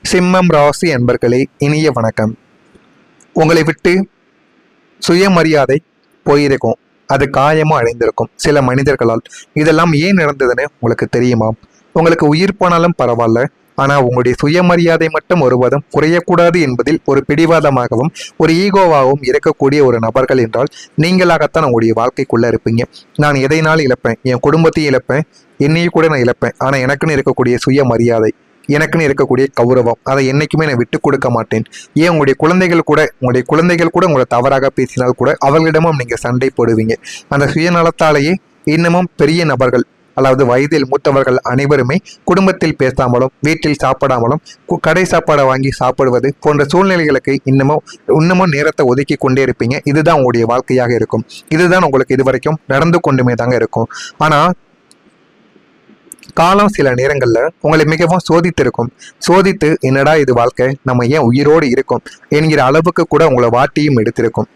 சிம்மம் ராசி அன்பர்களே, இனிய வணக்கம். உங்களை விட்டு சுயமரியாதை போயிருக்கும், அது காயமும் அடைந்திருக்கும் சில மனிதர்களால். இதெல்லாம் ஏன் நடந்ததுன்னு உங்களுக்கு தெரியுமா? உங்களுக்கு உயிர் போனாலும் பரவாயில்ல, ஆனால் உங்களுடைய சுயமரியாதை மட்டும் ஒருவதும் குறையக்கூடாது என்பதில் ஒரு பிடிவாதமாகவும் ஒரு ஈகோவாகவும் இருக்கக்கூடிய ஒரு நபர்கள் என்றால் நீங்களாகத்தான் உங்களுடைய வாழ்க்கைக்குள்ளே இருப்பீங்க. நான் எதைனாலும் இழப்பேன், என் குடும்பத்தையும் இழப்பேன், என்னையும் கூட நான் இழப்பேன், ஆனால் எனக்குன்னு இருக்கக்கூடிய சுயமரியாதை, எனக்குன்னு இருக்கக்கூடிய கௌரவம், அதை என்றைக்குமே நான் விட்டு கொடுக்க மாட்டேன். ஏன் உங்களுடைய குழந்தைகள் கூட உங்களை தவறாக பேசினால் கூட அவர்களிடமும் நீங்கள் சண்டை போடுவீங்க. அந்த சுயநலத்தாலேயே இன்னமும் பெரிய நபர்கள், அதாவது வயதில் மூத்தவர்கள் அனைவருமே குடும்பத்தில் பேசாமலும் வீட்டில் சாப்பிடாமலும் கடை சாப்பாடை வாங்கி சாப்பிடுவது போன்ற சூழ்நிலைகளுக்கு இன்னமும் நேரத்தை ஒதுக்கி கொண்டே இருப்பீங்க. இதுதான் உங்களுடைய வாழ்க்கையாக இருக்கும். இதுதான் உங்களுக்கு இதுவரைக்கும் நடந்து கொண்டுமே தாங்க இருக்கும். ஆனால் காலம் சில நேரங்களில் உங்களை மிகவும் சோதித்து என்னடா இது வாழ்க்கை, நம்ம ஏன் உயிரோடு இருக்கும் என்கிற அளவுக்கு கூட உங்களை வாட்டியும் எடுத்திருக்கும்.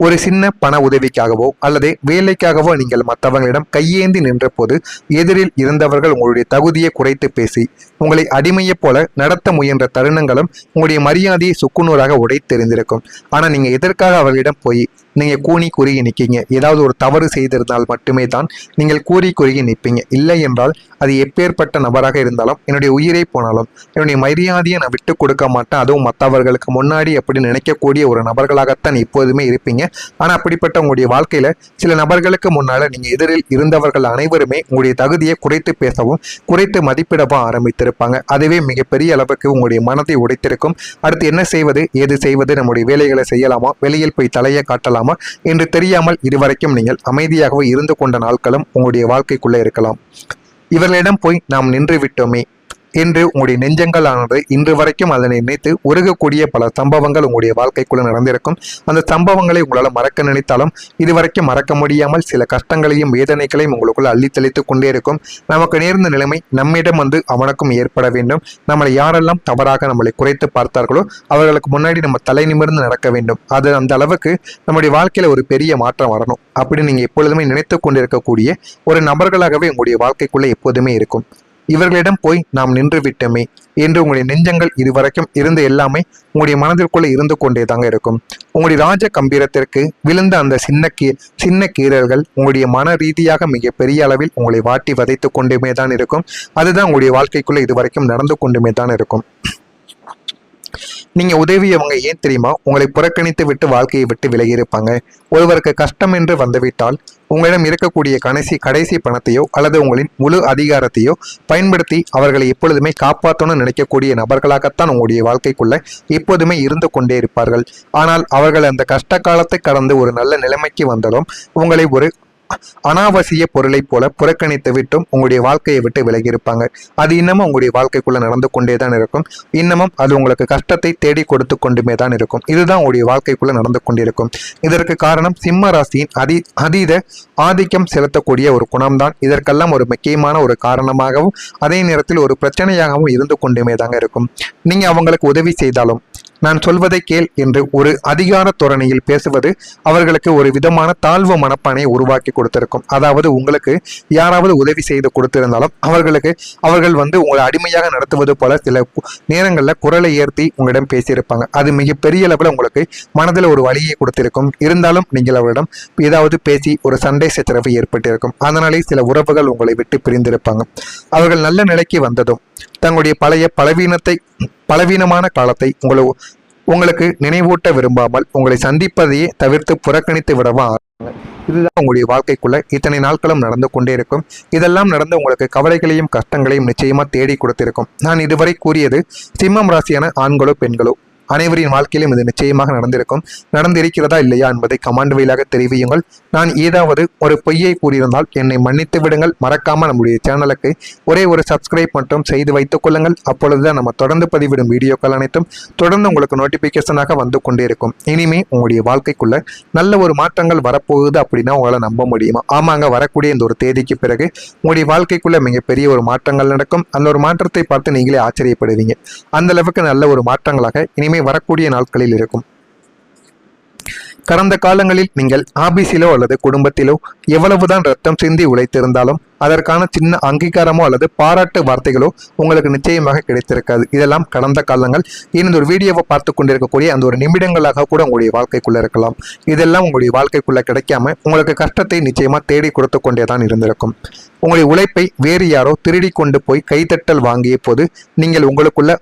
ஒரு சின்ன பண உதவிக்காகவோ அல்லது வேலைக்காகவோ நீங்கள் மற்றவங்களிடம் கையேந்தி நின்ற போது எதிரில் இருந்தவர்கள் உங்களுடைய தகுதியை குறைத்து பேசி உங்களை அடிமையை போல நடத்த முயன்ற தருணங்களும் உங்களுடைய மரியாதையை சுக்குநூறாக உடைத்தெறிந்திருக்கும். ஆனால் நீங்கள் எதற்காக அவர்களிடம் போய் நீங்கள் கூனி குறுகி நிற்பீங்க? ஏதாவது ஒரு தவறு செய்திருந்தால் மட்டுமே தான் நீங்கள் கூறி குறுகி நிற்பீங்க. இல்லை என்றால் அது எப்பேற்பட்ட நபராக இருந்தாலும், என்னுடைய உயிரை போனாலும் என்னுடைய மரியாதையை நான் விட்டு கொடுக்க மாட்டேன், அதுவும் மற்றவர்களுக்கு முன்னாடி அப்படி நினைக்கக்கூடிய ஒரு நபர்களாகத்தான் எப்போதுமே இருப்பீங்க. ஆனால் அப்படிப்பட்ட உங்களுடைய வாழ்க்கையில் சில நபர்களுக்கு முன்னால் நீங்கள் எதிரில் இருந்தவர்கள் அனைவருமே உங்களுடைய தகுதியை குறைத்து பேசவும் குறைத்து மதிப்பிடவும் ஆரம்பித்திருப்பாங்க. அதுவே மிகப்பெரிய அளவுக்கு உங்களுடைய மனதை உடைத்திருக்கும். அடுத்து என்ன செய்வது, ஏது செய்வது, நம்முடைய வேலைகளை செய்யலாமா, வெளியில் போய் தலையை காட்டலாமா என்று தெரியாமல் இதுவரைக்கும் நீங்கள் அமைதியாகவே இருந்து கொண்ட நாட்களும் உங்களுடைய வாழ்க்கைக்குள்ளே இருக்கலாம். இவர்களிடம் போய் நாம் நின்று விட்டோமே என்று உங்களுடைய நெஞ்சங்களானது இன்று வரைக்கும் அதனை நினைத்து உருகக்கூடிய பல சம்பவங்கள் உங்களுடைய வாழ்க்கைக்குள்ள நடந்திருக்கும். அந்த சம்பவங்களை உங்களால் மறக்க நினைத்தாலும் இதுவரைக்கும் மறக்க முடியாமல் சில கஷ்டங்களையும் வேதனைகளையும் உங்களுக்குள்ள அள்ளி தெளித்து கொண்டே இருக்கும். நமக்கு நேர்ந்த நிலைமை நம்மிடம் அவனுக்கும் ஏற்பட வேண்டும். நம்மளை யாரெல்லாம் தவறாக நம்மளை குறைத்து பார்த்தார்களோ அவர்களுக்கு முன்னாடி நம்ம தலை நிமிர்ந்து நடக்க வேண்டும். அது அந்த அளவுக்கு நம்முடைய வாழ்க்கையில ஒரு பெரிய மாற்றம் வரணும் அப்படி நீங்க எப்பொழுதுமே நினைத்து கொண்டிருக்கக்கூடிய ஒரு நபர்களாகவே உங்களுடைய வாழ்க்கைக்குள்ள எப்போதுமே இருக்கும். இவர்களிடம் போய் நாம் நின்று விட்டோமே என்று உங்களுடைய நெஞ்சங்கள் இதுவரைக்கும் இருந்து எல்லாமே உங்களுடைய மனதிற்குள்ளே இருந்து கொண்டே தாங்க இருக்கும். உங்களுடைய ராஜ கம்பீரத்திற்கு விழுந்த அந்த சின்ன கீறல்கள் உங்களுடைய மன ரீதியாக மிக பெரிய அளவில் உங்களை வாட்டி வதைத்து கொண்டுமே தான் இருக்கும். அதுதான் உங்களுடைய வாழ்க்கைக்குள்ளே இதுவரைக்கும் நடந்து கொண்டுமே தான் இருக்கும். நீங்க உதவியவங்க ஏன் தெரியுமா உங்களை புறக்கணித்து விட்டு வாழ்க்கையை விட்டு விலகி இருப்பாங்க. ஒருவருக்கு கஷ்டம் என்று வந்துவிட்டால் உங்களிடம் இருக்கக்கூடிய கடைசி பணத்தையோ அல்லது உங்களின் முழு அதிகாரத்தையோ பயன்படுத்தி அவர்களை எப்பொழுதுமே காப்பாற்றணும்னு நினைக்கக்கூடிய நபர்களாகத்தான் உங்களுடைய வாழ்க்கைக்குள்ள எப்போதுமே இருந்து கொண்டே இருப்பார்கள். ஆனால் அவர்கள் அந்த கஷ்ட காலத்தை கடந்து ஒரு நல்ல நிலைமைக்கு வந்தாலும் உங்களை ஒரு அனாவசிய பொருளை போல புறக்கணித்து விட்டும் உங்களுடைய வாழ்க்கையை விட்டு விலகி இருப்பாங்க. அது இன்னமும் உங்களுடைய வாழ்க்கைக்குள்ள நடந்து கொண்டே தான் இருக்கும். இன்னமும் அது உங்களுக்கு கஷ்டத்தை தேடி கொடுத்து கொண்டுமே தான் இருக்கும். இதுதான் உங்களுடைய வாழ்க்கைக்குள்ள நடந்து கொண்டிருக்கும். இதற்கு காரணம் சிம்ம ராசியின் அதீத ஆதிக்கம் செலுத்தக்கூடிய ஒரு குணம்தான் இதற்கெல்லாம் ஒரு முக்கியமான ஒரு காரணமாகவும் அதே நேரத்தில் ஒரு பிரச்சனையாகவும் இருந்து கொண்டுமே தாங்க இருக்கும். நீங்க அவங்களுக்கு உதவி செய்தாலும் நான் சொல்வதை கேள் என்று ஒரு அதிகார தோரணையில் பேசுவது அவர்களுக்கு ஒரு விதமான தாழ்வு மனப்பானையை உருவாக்கி கொடுத்திருக்கும். அதாவது உங்களுக்கு யாராவது உதவி செய்து கொடுத்திருந்தாலும் அவர்கள் உங்களை அடிமையாக நடத்துவது போல சில நேரங்களில் குரலை ஏற்றி உங்களிடம் பேசியிருப்பாங்க. அது மிகப்பெரிய அளவில் உங்களுக்கு மனதில் ஒரு வலியை கொடுத்திருக்கும். இருந்தாலும் நீங்கள் அவரிடம் ஏதாவது பேசி ஒரு சண்டை சச்சரவு ஏற்பட்டிருக்கும். அதனாலே சில உறவுகள் உங்களை விட்டு பிரிந்திருப்பாங்க. அவர்கள் நல்ல நிலைக்கு வந்ததும் தங்களுடைய பழைய பலவீனமான காலத்தை உங்களுக்கு நினைவூட்ட விரும்பாமல் உங்களை சந்திப்பதையே தவிர்த்து புறக்கணித்து விடவா. இதுதான் உங்களுடைய வாழ்க்கைக்குள்ள இத்தனை நாட்களும் நடந்து கொண்டே இருக்கும். இதெல்லாம் நடந்து உங்களுக்கு கவலைகளையும் கஷ்டங்களையும் நிச்சயமா தேடி கொடுத்திருக்கும். நான் இதுவரை கூறியது சிம்மம் ராசியான ஆண்களோ பெண்களோ அனைவரின் வாழ்க்கையிலும் இது நிச்சயமாக நடந்திருக்கிறதா இல்லையா என்பதை கமெண்ட் வழியாக தெரிவியுங்கள். நான் ஏதாவது ஒரு பொய்யை கூறியிருந்தால் என்னை மன்னித்து விடுங்கள். மறக்காம நம்முடைய சேனலுக்கு ஒரே ஒரு சப்ஸ்கிரைப் மட்டும் செய்து வைத்துக் கொள்ளுங்கள். அப்பொழுதுதான் நம்ம தொடர்ந்து பதிவிடும் வீடியோக்கள் அனைத்தும் தொடர்ந்து உங்களுக்கு நோட்டிபிகேஷனாக வந்து கொண்டே இருக்கும். இனிமே உங்களுடைய வாழ்க்கைக்குள்ள நல்ல ஒரு மாற்றங்கள் வரப்போகுது அப்படின்னா உங்களால் நம்ப முடியுமா? ஆமாங்க, வரக்கூடிய இந்த ஒரு தேதிக்கு பிறகு உங்களுடைய வாழ்க்கைக்குள்ள மிகப்பெரிய ஒரு மாற்றங்கள் நடக்கும். அந்த ஒரு மாற்றத்தை பார்த்து நீங்களே ஆச்சரியப்படுவீங்க. அந்த அளவுக்கு நல்ல ஒரு மாற்றங்களாக இனிமே வரக்கூடிய நாட்களில் இருக்கும். கடந்த காலங்களில் நீங்கள் ஆபீஸிலோ அல்லது குடும்பத்திலோ எவ்வளவுதான் ரத்தம் சிந்தி உழைத்திருந்தாலும் அதற்கான சின்ன அங்கீகாரமோ அல்லது பாராட்டு வார்த்தைகளோ உங்களுக்கு நிச்சயமாக கிடைத்திருக்காது. இதெல்லாம் கடந்த காலங்கள். இந்த ஒரு வீடியோவை பார்த்து கொண்டிருக்கக்கூடிய அந்த ஒரு நிமிடங்களாக கூட உங்களுடைய வாழ்க்கைக்குள்ள இருக்கலாம். இதெல்லாம் உங்களுடைய வாழ்க்கைக்குள்ள கிடைக்காம உங்களுக்கு கஷ்டத்தை நிச்சயமா தேடி கொடுத்து கொண்டே தான் இருந்திருக்கும். உங்களுடைய உழைப்பை வேறு யாரோ திருடி கொண்டு போய் கைத்தட்டல் வாங்கிய போது நீங்கள் உங்களுக்குள்ள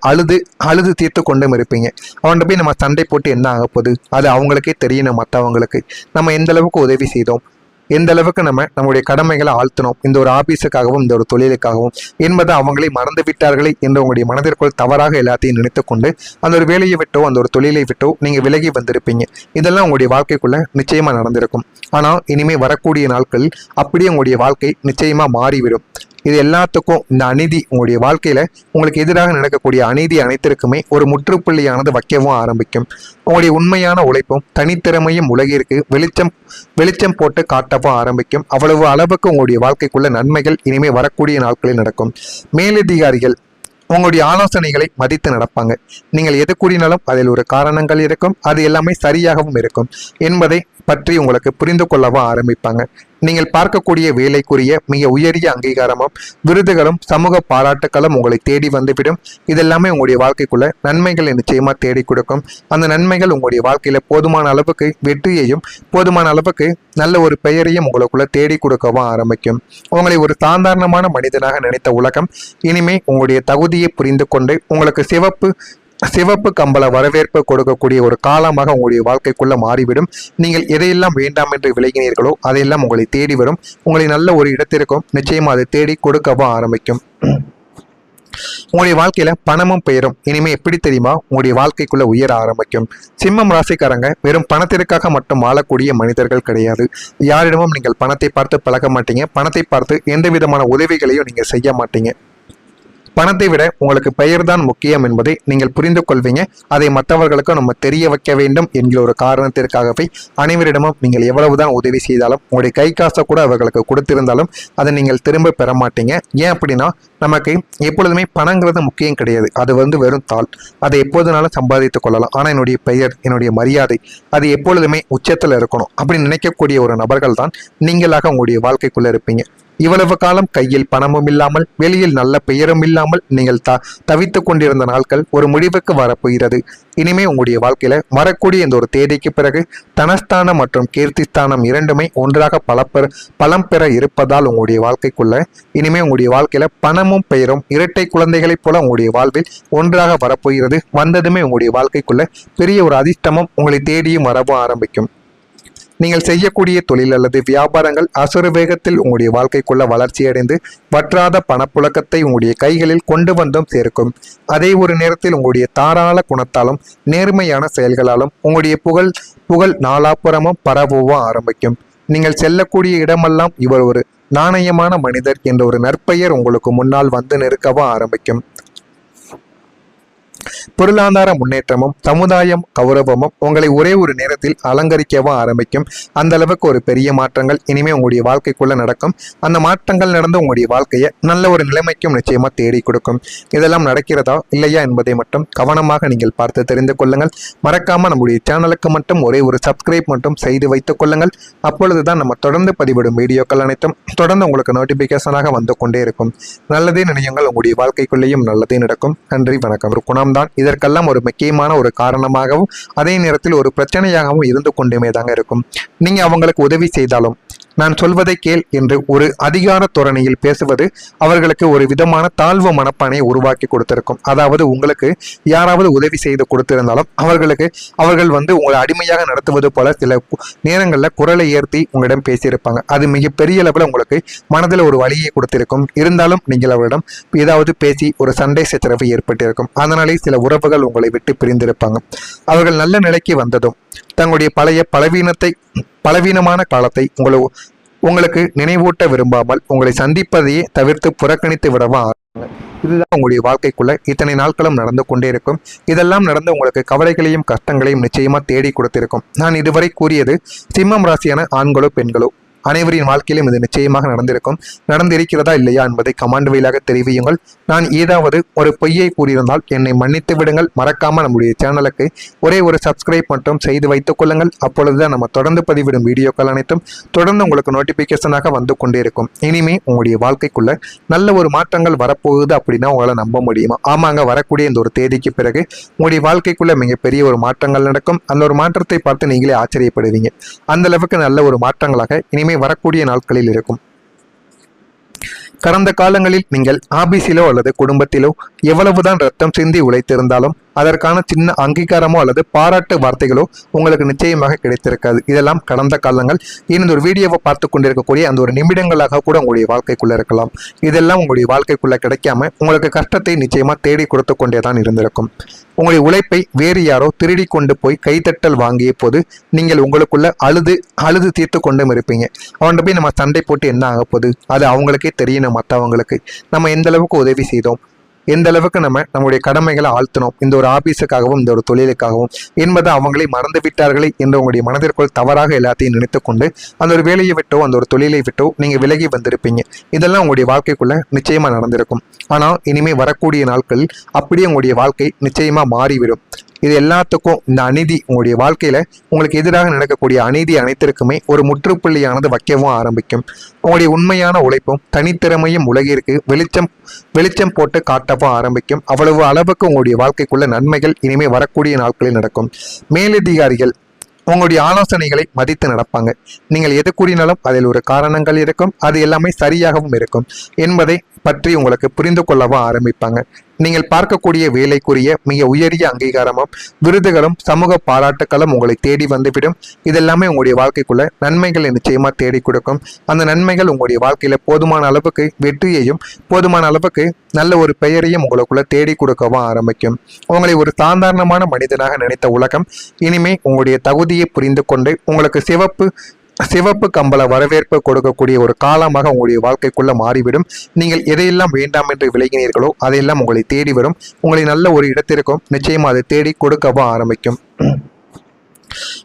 அழுது தீர்த்து கொண்டும் இருப்பீங்க. அவன்கிட்ட போய் நம்ம சண்டை போட்டு என்ன ஆக போகுது, அது அவங்களுக்கே தெரியணும். மற்றவங்களுக்கு நம்ம எந்த அளவுக்கு உதவி செய்தோம், எந்த அளவுக்கு நம்முடைய கடமைகளை ஆழ்த்தினோம் இந்த ஒரு ஆபீஸுக்காகவும் இந்த ஒரு தொழிலுக்காகவும் என்பதை அவங்களே மறந்து விட்டார்களே என்று உங்களுடைய மனதிற்குள் தவறாக எல்லாத்தையும் நினைத்து கொண்டு அந்த ஒரு வேலையை விட்டோ அந்த ஒரு தொழிலை விட்டோ நீங்கள் விலகி வந்திருப்பீங்க. இதெல்லாம் உங்களுடைய வாழ்க்கைக்குள்ள நிச்சயமா நடந்திருக்கும். ஆனால் இனிமே வரக்கூடிய நாட்களில் அப்படியே உங்களுடைய வாழ்க்கை நிச்சயமா மாறிவிடும். இது எல்லாத்துக்கும் இந்த அநீதி உங்களுடைய வாழ்க்கையில உங்களுக்கு எதிராக நடக்கக்கூடிய அநீதி அனைத்திற்குமே ஒரு முற்றுப்புள்ளியானது வைக்கவும் ஆரம்பிக்கும். உங்களுடைய உண்மையான உழைப்பும் தனித்திறமையும் உலகிற்கு வெளிச்சம் போட்டு காட்டவும் ஆரம்பிக்கும். அவ்வளவு அளவுக்கு உங்களுடைய வாழ்க்கைக்குள்ள நன்மைகள் இனிமே வரக்கூடிய நாட்களில் நடக்கும். மேலதிகாரிகள் உங்களுடைய ஆலோசனைகளை மதித்து நடப்பாங்க. நீங்கள் எது கூறினாலும் அதில் ஒரு காரணங்கள் இருக்கும், அது எல்லாமே சரியாகவும் இருக்கும் என்பதை பற்றி உங்களுக்கு புரிந்து கொள்ளவும் ஆரம்பிப்பாங்க. நீங்கள் பார்க்கக்கூடிய வேலைக்குரிய மிக உயரிய அங்கீகாரமும் விருதுகளும் சமூக பாராட்டுகளும் உங்களை தேடி வந்துவிடும். இதெல்லாமே உங்களுடைய வாழ்க்கைக்குள்ள நன்மைகளை நிச்சயமா தேடி கொடுக்கும். அந்த நன்மைகள் உங்களுடைய வாழ்க்கையில போதுமான அளவுக்கு வெற்றியையும் போதுமான அளவுக்கு நல்ல ஒரு பெயரையும் உங்களுக்குள்ள தேடி கொடுக்கவும் ஆரம்பிக்கும். உங்களை ஒரு சாதாரணமான மனிதனாக நினைத்த உலகம் இனிமே உங்களுடைய தகுதியை புரிந்து கொண்டு உங்களுக்கு சிவப்பு கம்பள வரவேற்பு கொடுக்கக்கூடிய ஒரு காலமாக உங்களுடைய வாழ்க்கைக்குள்ள மாறிவிடும். நீங்கள் எதையெல்லாம் வேண்டாம் என்று விலகினீர்களோ அதையெல்லாம் உங்களை தேடி வரும். உங்களை நல்ல ஒரு இடத்திற்கும் நிச்சயமா அதை தேடி கொடுக்கவும் ஆரம்பிக்கும். உங்களுடைய வாழ்க்கையில பணமும் பெயரும் இனிமே எப்படி தெரியுமா உங்களுடைய வாழ்க்கைக்குள்ள உயர ஆரம்பிக்கும். சிம்மம் ராசிக்காரங்க வெறும் பணத்திற்காக மட்டும் வாழக்கூடிய மனிதர்கள் கிடையாது. யாரிடமும் நீங்கள் பணத்தை பார்த்து பழக மாட்டீங்க. பணத்தை பார்த்து எந்த விதமான உதவிகளையும் நீங்க செய்ய மாட்டீங்க. பணத்தை விட உங்களுக்கு பெயர் தான் முக்கியம் என்பதை நீங்கள் புரிந்து கொள்வீங்க. அதை மற்றவர்களுக்கும் நம்ம தெரிய வைக்க வேண்டும் என்கிற ஒரு காரணத்திற்காகவே அனைவரிடமும் நீங்கள் எவ்வளவுதான் உதவி செய்தாலும் உங்களுடைய கை காசை கூட அவர்களுக்கு கொடுத்திருந்தாலும் அதை நீங்கள் திரும்ப பெற மாட்டீங்க. ஏன் அப்படின்னா நமக்கு எப்பொழுதுமே பணங்கிறது முக்கியம் கிடையாது. அது வெறும் தாள். அதை எப்போதுனாலும் சம்பாதித்துக் கொள்ளலாம். ஆனால் என்னுடைய பெயர், என்னுடைய மரியாதை அது எப்பொழுதுமே உச்சத்தில் இருக்கணும் அப்படின்னு நினைக்கக்கூடிய ஒரு நபர்கள் தான் நீங்களாக உங்களுடைய வாழ்க்கைக்குள்ள இருப்பீங்க. இவ்வளவு காலம் கையில் பணமும் இல்லாமல் வெளியில் நல்ல பெயரும் இல்லாமல் நீங்கள் தவித்துக் கொண்டிருந்த நாட்கள் ஒரு முடிவுக்கு வரப்போகிறது. இனிமே உங்களுடைய வாழ்க்கையில வரக்கூடிய இந்த ஒரு தேதிக்கு பிறகு தனஸ்தானம் மற்றும் கீர்த்திஸ்தானம் இரண்டுமே ஒன்றாக பலம் பெற இருப்பதால் உங்களுடைய வாழ்க்கைக்குள்ள இனிமே உங்களுடைய வாழ்க்கையில பணமும் பெயரும் இரட்டை குழந்தைகளைப் போல உங்களுடைய வாழ்வில் ஒன்றாக வரப்போகிறது. வந்ததுமே உங்களுடைய வாழ்க்கைக்குள்ள பெரிய ஒரு அதிர்ஷ்டமும் உங்களை தேடியும் வரவும் ஆரம்பிக்கும். நீங்கள் செய்யக்கூடிய தொழில் அல்லது வியாபாரங்கள் அசுர வேகத்தில் உங்களுடைய வாழ்க்கைக்குள்ள வளர்ச்சியடைந்து வற்றாத பணப்புழக்கத்தை உங்களுடைய கைகளில் கொண்டு வந்தும் சேர்க்கும். அதே ஒரு நேரத்தில் உங்களுடைய தாராள குணத்தாலும் நேர்மையான செயல்களாலும் உங்களுடைய புகழ் நாலாப்புறமும் பரவவும் ஆரம்பிக்கும். நீங்கள் செல்லக்கூடிய இடமெல்லாம் இவர் ஒரு நாணயமான மனிதர் என்ற ஒரு நற்பெயர் உங்களுக்கு முன்னால் வந்து நிற்கவும் ஆரம்பிக்கும். பொருளாதார முன்னேற்றமும் சமுதாயம் கௌரவமும் உங்களை ஒரே ஒரு நேரத்தில் அலங்கரிக்கவும் ஆரம்பிக்கும். அந்த அளவுக்கு ஒரு பெரிய மாற்றங்கள் இனிமே உங்களுடைய வாழ்க்கைக்குள்ள நடக்கும். அந்த மாற்றங்கள் நடந்து உங்களுடைய வாழ்க்கையை நல்ல ஒரு நிலைமைக்கும் நிச்சயமா தேடி கொடுக்கும். இதெல்லாம் நடக்கிறதா இல்லையா என்பதை மட்டும் கவனமாக நீங்கள் பார்த்து தெரிந்து கொள்ளுங்கள். மறக்காம நம்முடைய சேனலுக்கு மட்டும் ஒரே ஒரு சப்ஸ்கிரைப் மட்டும் செய்து வைத்துக் கொள்ளுங்கள். அப்பொழுதுதான் நம்ம தொடர்ந்து பதிவிடும் வீடியோக்கள் அனைத்தும் தொடர்ந்து உங்களுக்கு நோட்டிபிகேஷனாக வந்து கொண்டே இருக்கும். நல்லதே நினையுங்கள், உங்களுடைய வாழ்க்கைக்குள்ளேயும் நல்லதே நடக்கும். நன்றி, வணக்கம். ஒரு குணம்தான் இதற்கெல்லாம் ஒரு முக்கியமான ஒரு காரணமாகவும் அதே நேரத்தில் ஒரு பிரச்சனையாகவும் இருந்து கொண்டுமே தாங்க இருக்கும். நீங்க அவங்களுக்கு உதவி செய்தாலும் நான் சொல்வதை கேள் என்று ஒரு அதிகார தோரணையில் பேசுவது அவர்களுக்கு ஒரு விதமான தாழ்வு மனப்பானையை உருவாக்கி கொடுத்திருக்கும். அதாவது உங்களுக்கு யாராவது உதவி செய்து கொடுத்திருந்தாலும் அவர்கள் உங்களை அடிமையாக நடத்துவது போல சில நேரங்களில் குரலை ஏற்றி உங்களிடம் பேசியிருப்பாங்க. அது மிகப்பெரிய அளவில் உங்களுக்கு மனதில் ஒரு வலியை கொடுத்திருக்கும். இருந்தாலும் நீங்கள் அவரிடம் ஏதாவது பேசி ஒரு சண்டை சச்சரவு ஏற்பட்டிருக்கும். அதனாலே சில உறவுகள் உங்களை விட்டு பிரிந்திருப்பாங்க. அவர்கள் நல்ல நிலைக்கு வந்ததும் தங்களுடைய பழைய பலவீனமான காலத்தை உங்களுக்கு நினைவூட்ட விரும்பாமல் உங்களை சந்திப்பதையே தவிர்த்து புறக்கணித்து விடவா. இதுதான் உங்களுடைய வாழ்க்கைக்குள்ள இத்தனை நாட்களும் நடந்து கொண்டே இருக்கும். இதெல்லாம் நடந்து உங்களுக்கு கவலைகளையும் கஷ்டங்களையும் நிச்சயமா தேடி கொடுத்திருக்கும். நான் இதுவரை கூறியது சிம்மம் ராசியான ஆண்களோ பெண்களோ அனைவரின் வாழ்க்கையிலும் இது நிச்சயமாக நடந்திருக்கும். நடந்திருக்கிறதா இல்லையா என்பதை கமெண்ட் வாயிலாக தெரிவியுங்கள். நான் ஏதாவது ஒரு பொய்யை கூறியிருந்தால் என்னை மன்னித்து விடுங்கள். மறக்காம நம்முடைய சேனலுக்கு ஒரே ஒரு சப்ஸ்கிரைப் மட்டும் செய்து வைத்துக் கொள்ளுங்கள். அப்பொழுதுதான் நம்ம தொடர்ந்து பதிவிடும் வீடியோக்கள் அனைத்தும் தொடர்ந்து உங்களுக்கு நோட்டிபிகேஷனாக வந்து கொண்டே இருக்கும். இனிமே உங்களுடைய வாழ்க்கைக்குள்ள நல்ல ஒரு மாற்றங்கள் வரப்போகுது அப்படின்னா உங்களால் நம்ப முடியுமா? ஆமாங்க, வரக்கூடிய இந்த ஒரு தேதிக்கு பிறகு உங்களுடைய வாழ்க்கைக்குள்ள மிகப்பெரிய ஒரு மாற்றங்கள் நடக்கும். அந்த ஒரு மாற்றத்தை பார்த்து நீங்களே ஆச்சரியப்படுவீங்க. அந்த அளவுக்கு நல்ல ஒரு மாற்றங்களாக இனிமே வரக்கூடிய நாட்களில் இருக்கும். கடந்த காலங்களில் நீங்கள் ஆபீஸிலோ அல்லது குடும்பத்திலோ எவ்வளவுதான் ரத்தம் சிந்தி உழைத்திருந்தாலும் அதற்கான சின்ன அங்கீகாரமோ அல்லது பாராட்டு வார்த்தைகளோ உங்களுக்கு நிச்சயமாக கிடைத்திருக்காது. இதெல்லாம் கடந்த காலங்கள். இந்த ஒரு வீடியோவை பார்த்து கொண்டிருக்கக்கூடிய அந்த ஒரு நிமிடங்களாக கூட உங்களுடைய வாழ்க்கைக்குள்ள இருக்கலாம். இதெல்லாம் உங்களுடைய வாழ்க்கைக்குள்ள கிடைக்காம உங்களுக்கு கஷ்டத்தை நிச்சயமா தேடி கொடுத்து கொண்டே தான் இருந்திருக்கும். உங்களுடைய உழைப்பை வேறு யாரோ திருடி கொண்டு போய் கைத்தட்டல் வாங்கிய போது நீங்கள் உங்களுக்குள்ள அழுது தீர்த்து கொண்டும் இருப்பீங்க. அவன்கிட்ட போய் நம்ம சண்டை போட்டு என்ன ஆக போகுது? அது அவங்களுக்கே தெரியணும். மற்றவங்களுக்கு நம்ம எந்த அளவுக்கு உதவி செய்தோம், எந்த அளவுக்கு நம்முடைய கடமைகளை ஆழ்த்தினோம் இந்த ஒரு ஆபீஸுக்காகவும் இந்த ஒரு தொழிலுக்காகவும் என்பதை அவங்களே மறந்து விட்டார்களே என்று உங்களுடைய மனதிற்குள் தவறாக எல்லாத்தையும் நினைத்துக்கொண்டு அந்த ஒரு வேலையை விட்டோ அந்த ஒரு தொழிலை விட்டோ நீங்க விலகி வந்திருப்பீங்க. இதெல்லாம் உங்களுடைய வாழ்க்கைக்குள்ள நிச்சயமா நடந்திருக்கும். ஆனால் இனிமே வரக்கூடிய நாட்களில் அப்படியே உங்களுடைய வாழ்க்கை நிச்சயமா மாறிவிடும். இது எல்லாத்துக்கும் இந்த அநீதி உங்களுடைய வாழ்க்கையில உங்களுக்கு எதிராக நடக்கக்கூடிய அநீதி அனைத்திற்குமே ஒரு முற்றுப்புள்ளியானது வைக்கவும் ஆரம்பிக்கும். உங்களுடைய உண்மையான உழைப்பும் தனித்திறமையும் உலகிற்கு வெளிச்சம் போட்டு காட்டவும் ஆரம்பிக்கும். அவ்வளவு அளவுக்கு உங்களுடைய வாழ்க்கைக்குள்ள நன்மைகள் இனிமே வரக்கூடிய நாட்களில் நடக்கும். மேலதிகாரிகள் உங்களுடைய ஆலோசனைகளை மதித்து நடப்பாங்க. நீங்கள் எது கூறினாலும் அதில் ஒரு காரணங்கள் இருக்கும். அது எல்லாமே சரியாகவும் இருக்கும் என்பதை பற்றி உங்களுக்கு புரிந்து கொள்ளவும் ஆரம்பிப்பாங்க. நீங்கள் பார்க்கக்கூடிய வேலைக்குரிய மிக உயரிய அங்கீகாரமும் விருதுகளும் சமூக பாராட்டுகளும் உங்களை தேடி வந்துவிடும். இதெல்லாமே உங்களுடைய வாழ்க்கைக்குள்ள நன்மைகளை நிச்சயமா தேடி கொடுக்கும். அந்த நன்மைகள் உங்களுடைய வாழ்க்கையில போதுமான அளவுக்கு வெற்றியையும் போதுமான அளவுக்கு நல்ல ஒரு பெயரையும் உங்களுக்குள்ள தேடி கொடுக்கவும் ஆரம்பிக்கும். உங்களை ஒரு சாதாரணமான மனிதனாக நினைத்த உலகம் இனிமே உங்களுடைய தகுதியை புரிந்து கொண்டு உங்களுக்கு சிவப்பு கம்பள வரவேற்பு கொடுக்கக்கூடிய ஒரு காலமாக உங்களுடைய வாழ்க்கைக்குள்ள மாறிவிடும். நீங்கள் எதையெல்லாம் வேண்டாம் என்று விலகினீர்களோ அதையெல்லாம் உங்களை தேடி வரும். உங்களை நல்ல ஒரு இடத்திற்கும் நிச்சயமா அதை தேடி கொடுக்கவும் ஆரம்பிக்கும்.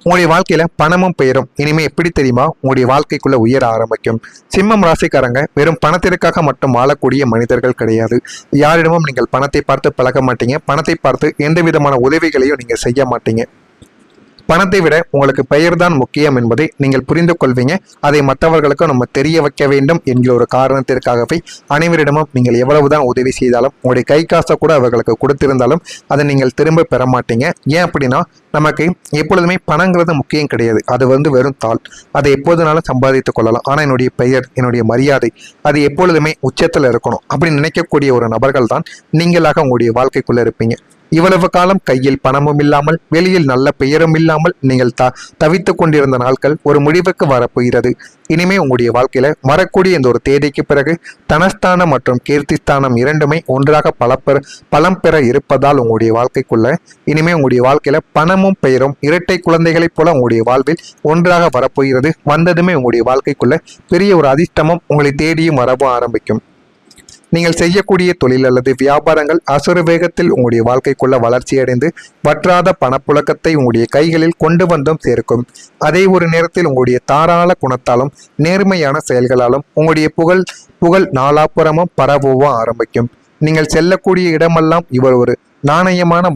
உங்களுடைய வாழ்க்கையில பணமும் பெயரும் இனிமே எப்படி தெரியுமா உங்களுடைய வாழ்க்கைக்குள்ள உயர ஆரம்பிக்கும். சிம்மம் ராசிக்காரங்க வெறும் பணத்திற்காக மட்டும் வாழக்கூடிய மனிதர்கள் கிடையாது. யாரிடமும் நீங்கள் பணத்தை பார்த்து பழக மாட்டீங்க. பணத்தை பார்த்து எந்த விதமான உதவிகளையும் நீங்க செய்ய மாட்டீங்க. பணத்தை விட உங்களுக்கு பெயர் தான் முக்கியம் என்பதை நீங்கள் புரிந்து கொள்வீங்க. அதை மற்றவர்களுக்கும் நம்ம தெரிய வைக்க வேண்டும் என்கிற ஒரு காரணத்திற்காகவே அனைவரிடமும் நீங்கள் எவ்வளவுதான் உதவி செய்தாலும் உங்களுடைய கை காசை கூட அவர்களுக்கு கொடுத்திருந்தாலும் அதை நீங்கள் திரும்ப பெற மாட்டீங்க. ஏன் அப்படின்னா நமக்கு எப்பொழுதுமே பணங்கிறது முக்கியம் கிடையாது. அது வெறும் தாள். அதை எப்போதுனாலும் சம்பாதித்துக் கொள்ளலாம். ஆனால் என்னுடைய பெயர், என்னுடைய மரியாதை அது எப்பொழுதுமே உச்சத்தில் இருக்கணும் அப்படின்னு நினைக்கக்கூடிய ஒரு நபர்கள் தான் நீங்களாக உங்களுடைய வாழ்க்கைக்குள்ள இருப்பீங்க. இவ்வளவு காலம் கையில் பணமும் இல்லாமல் வெளியில் நல்ல பெயரும் இல்லாமல் நீங்கள் தவித்து கொண்டிருந்த நாட்கள் ஒரு முடிவுக்கு வரப்போகிறது. இனிமே உங்களுடைய வாழ்க்கையில வரக்கூடிய இந்த ஒரு தேதிக்கு பிறகு தனஸ்தானம் மற்றும் கீர்த்திஸ்தானம் இரண்டுமே ஒன்றாக பலம் பெற இருப்பதால் உங்களுடைய வாழ்க்கைக்குள்ள இனிமே உங்களுடைய வாழ்க்கையில பணமும் பெயரும் இரட்டை குழந்தைகளைப் போல உங்களுடைய வாழ்வில் ஒன்றாக வரப்போகிறது. வந்ததுமே உங்களுடைய வாழ்க்கைக்குள்ள பெரிய ஒரு அதிர்ஷ்டமும் உங்களை தேடியும் வரவும் ஆரம்பிக்கும். நீங்கள் செய்யக்கூடிய தொழில் அல்லது வியாபாரங்கள் அசுர வேகத்தில் உங்களுடைய வாழ்க்கைக்குள்ள வளர்ச்சியடைந்து வற்றாத பணப்புழக்கத்தை உங்களுடைய கைகளில் கொண்டு வந்தும் சேர்க்கும். அதே ஒரு நேரத்தில் உங்களுடைய தாராள குணத்தாலும் நேர்மையான செயல்களாலும் உங்களுடைய புகழ் நாலாப்புறமும் பரவவும் ஆரம்பிக்கும். நீங்கள் செல்லக்கூடிய இடமெல்லாம் இவர் ஒரு நாணயமான மனிதர்